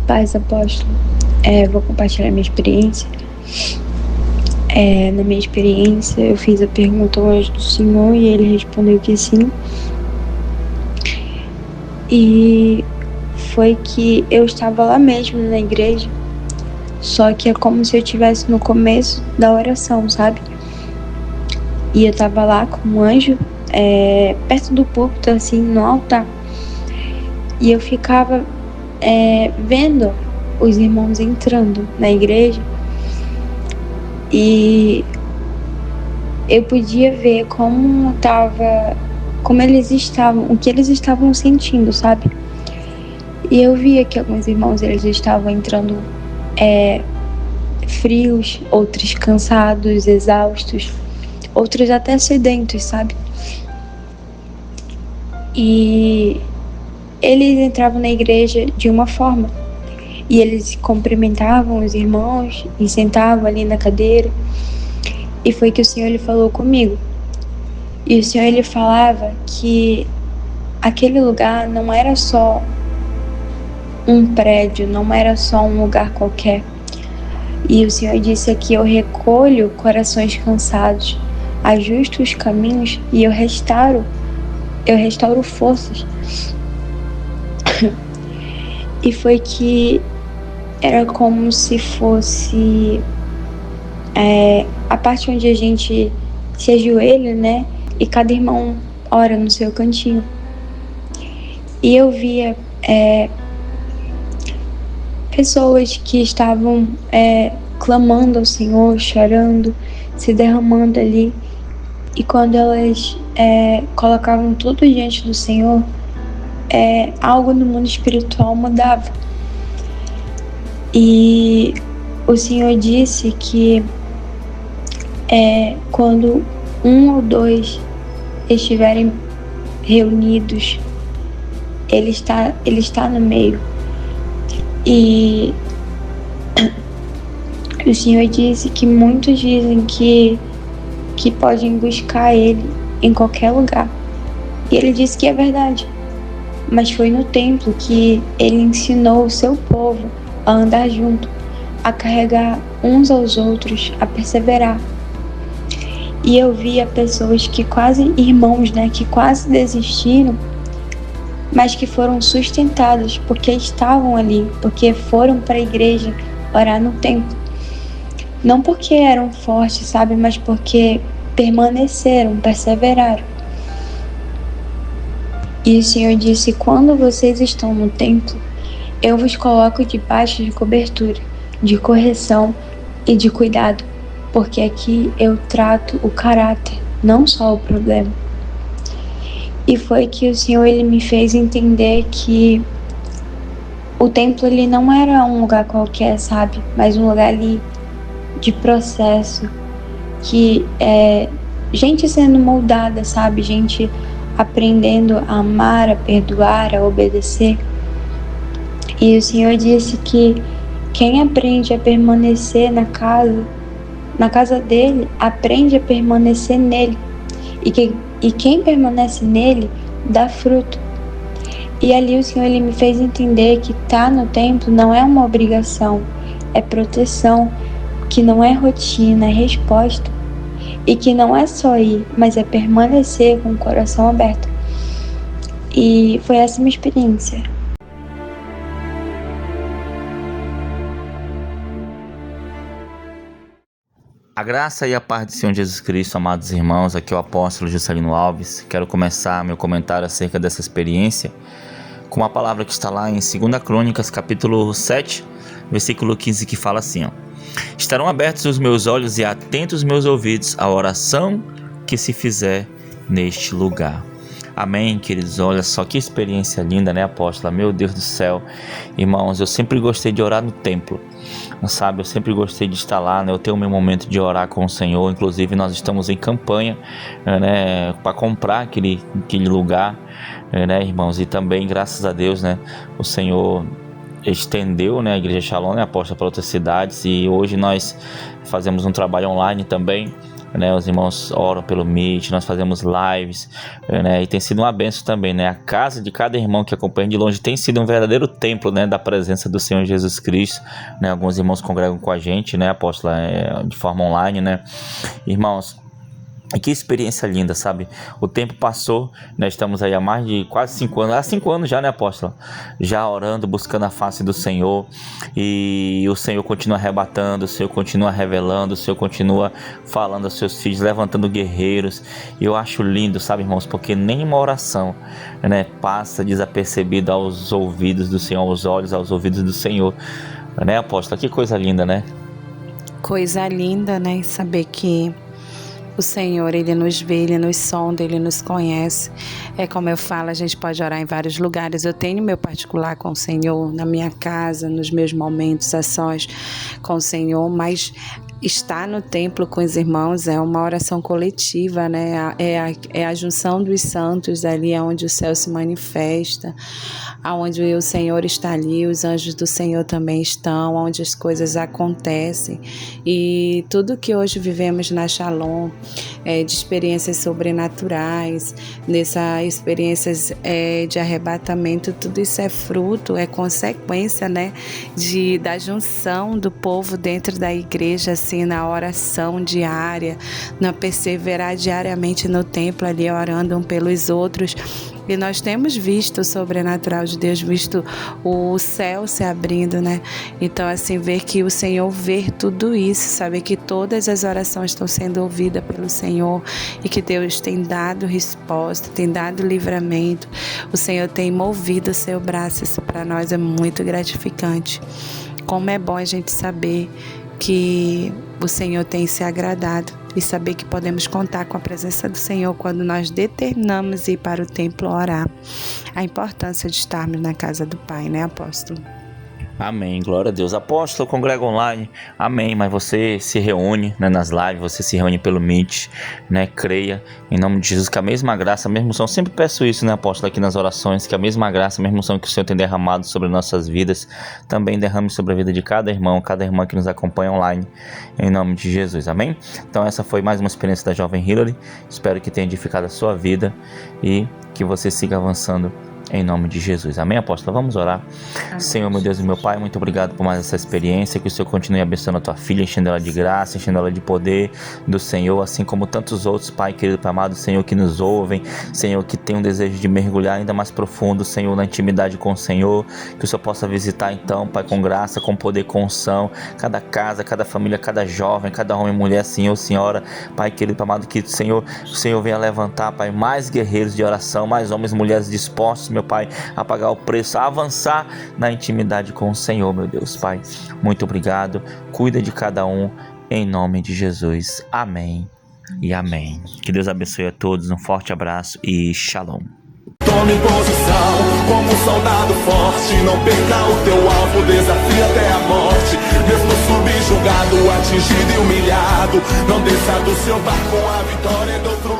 Paz, apóstolo. Vou compartilhar minha experiência. Na minha experiência, eu fiz a pergunta ao anjo do Senhor e ele respondeu que sim. E foi que eu estava lá mesmo na igreja, só que é como se eu estivesse no começo da oração, sabe? E eu estava lá com um anjo, perto do púlpito, assim, no altar. E eu ficava vendo os irmãos entrando na igreja e eu podia ver como eles estavam, o que eles estavam sentindo, sabe? E eu via que alguns irmãos, eles estavam entrando frios, outros cansados, exaustos, outros até sedentos, sabe? E eles entravam na igreja de uma forma, e eles cumprimentavam os irmãos e sentavam ali na cadeira. E foi que o Senhor ele falou comigo. E o Senhor ele falava que aquele lugar não era só um prédio, não era só um lugar qualquer. E o Senhor disse aqui: eu recolho corações cansados, ajusto os caminhos e eu restauro forças. E foi que era como se fosse a parte onde a gente se ajoelha, né? E cada irmão ora no seu cantinho. E eu via pessoas que estavam clamando ao Senhor, chorando, se derramando ali. E quando elas colocavam tudo diante do Senhor, algo no mundo espiritual mudava. E o Senhor disse que quando um ou dois estiverem reunidos, Ele está no meio. E o Senhor disse que muitos dizem que podem buscar Ele em qualquer lugar. E Ele disse que é verdade. Mas foi no templo que Ele ensinou o seu povo a andar junto, a carregar uns aos outros, a perseverar. E eu via pessoas que irmãos, né, que quase desistiram, mas que foram sustentados porque estavam ali, porque foram para a igreja orar no templo. Não porque eram fortes, sabe, mas porque permaneceram, perseveraram. E o Senhor disse: quando vocês estão no templo, eu vos coloco debaixo de cobertura, de correção e de cuidado, porque aqui eu trato o caráter, não só o problema. E foi que o Senhor ele me fez entender que o templo ele não era um lugar qualquer, sabe? Mas um lugar ali de processo, que gente sendo moldada, sabe? Gente aprendendo a amar, a perdoar, a obedecer. E o Senhor disse que quem aprende a permanecer na casa dele, aprende a permanecer nele. E quem permanece nele, dá fruto. E ali o Senhor ele me fez entender que estar no templo não é uma obrigação, é proteção, que não é rotina, é resposta. E que não é só ir, mas é permanecer com o coração aberto. E foi essa minha experiência. A graça e a paz do Senhor Jesus Cristo, amados irmãos, aqui é o apóstolo Juscelino Alves. Quero começar meu comentário acerca dessa experiência com uma palavra que está lá em 2 Crônicas, capítulo 7, versículo 15, que fala assim, ó: estarão abertos os meus olhos e atentos os meus ouvidos à oração que se fizer neste lugar. Amém, queridos? Olha só que experiência linda, né, apóstola? Meu Deus do céu. Irmãos, eu sempre gostei de orar no templo, sabe? Eu sempre gostei de estar lá, né? Eu tenho o meu momento de orar com o Senhor. Inclusive, nós estamos em campanha, né, para comprar aquele lugar, né, irmãos? E também, graças a Deus, né, o Senhor estendeu, né, a Igreja Shalom, né, apóstola, para outras cidades. E hoje nós fazemos um trabalho online também, né? Os irmãos oram pelo Meet, nós fazemos lives, né? E tem sido uma bênção também, né? A casa de cada irmão que acompanha de longe tem sido um verdadeiro templo, né? Da presença do Senhor Jesus Cristo, né? Alguns irmãos congregam com a gente, né, apóstola, de forma online, né? Irmãos, e que experiência linda, sabe? O tempo passou, nós estamos aí há mais de quase 5 anos, há 5 anos já, né, apóstolo? Já orando, buscando a face do Senhor, e o Senhor continua arrebatando, o Senhor continua revelando, o Senhor continua falando aos seus filhos, levantando guerreiros, e eu acho lindo, sabe, irmãos, porque nenhuma oração, né, passa desapercebida aos ouvidos do Senhor, aos olhos, aos ouvidos do Senhor, né, apóstolo? Que coisa linda, né? Coisa linda, né, saber que o Senhor, Ele nos vê, Ele nos sonda, Ele nos conhece. É como eu falo, a gente pode orar em vários lugares. Eu tenho meu particular com o Senhor, na minha casa, nos meus momentos a sós com o Senhor, mas estar no templo com os irmãos é uma oração coletiva, né? É a junção dos santos ali, onde o céu se manifesta, onde o Senhor está ali, os anjos do Senhor também estão, onde as coisas acontecem. E tudo que hoje vivemos na Shalom, de experiências sobrenaturais, nessas experiências de arrebatamento, tudo isso é fruto, é consequência, né, da junção do povo dentro da igreja, assim, na oração diária, na perseverar diariamente no templo ali, orando um pelos outros. E nós temos visto o sobrenatural de Deus, visto o céu se abrindo, né? Então, assim, ver que o Senhor vê tudo isso, saber que todas as orações estão sendo ouvidas pelo Senhor e que Deus tem dado resposta, tem dado livramento. O Senhor tem movido o seu braço, isso para nós é muito gratificante. Como é bom a gente saber que o Senhor tem se agradado e saber que podemos contar com a presença do Senhor quando nós determinamos ir para o templo orar. A importância de estarmos na casa do Pai, né, apóstolo? Amém, glória a Deus. Apóstolo, congrega online, amém, mas você se reúne, né, nas lives, você se reúne pelo Meet, né, creia, em nome de Jesus, que a mesma graça, a mesma unção, sempre peço isso, né, apóstolo, aqui nas orações, que a mesma graça, a mesma unção que o Senhor tem derramado sobre nossas vidas, também derrame sobre a vida de cada irmão que nos acompanha online, em nome de Jesus, amém? Então essa foi mais uma experiência da Jovem Hillary, espero que tenha edificado a sua vida e que você siga avançando em nome de Jesus. Amém, apóstolo? Vamos orar. Amém. Senhor, meu Deus e meu Pai, muito obrigado por mais essa experiência, que o Senhor continue abençoando a tua filha, enchendo ela de graça, enchendo ela de poder do Senhor, assim como tantos outros, Pai querido, Pai amado, Senhor, que nos ouvem, Senhor, que tem um desejo de mergulhar ainda mais profundo, Senhor, na intimidade com o Senhor, que o Senhor possa visitar então, Pai, com graça, com poder, com unção, cada casa, cada família, cada jovem, cada homem e mulher, Senhor, Senhora, Pai querido, Pai amado, que o Senhor venha levantar, Pai, mais guerreiros de oração, mais homens e mulheres dispostos, meu Pai, a pagar o preço, a avançar na intimidade com o Senhor, meu Deus, Pai. Muito obrigado. Cuida de cada um, em nome de Jesus. Amém e amém. Que Deus abençoe a todos. Um forte abraço e shalom. Tome posição como um soldado forte. Não perca o teu alvo, desafia até a morte. Mesmo subjugado, atingido e humilhado, não desça do seu barco, a vitória é do outro lado.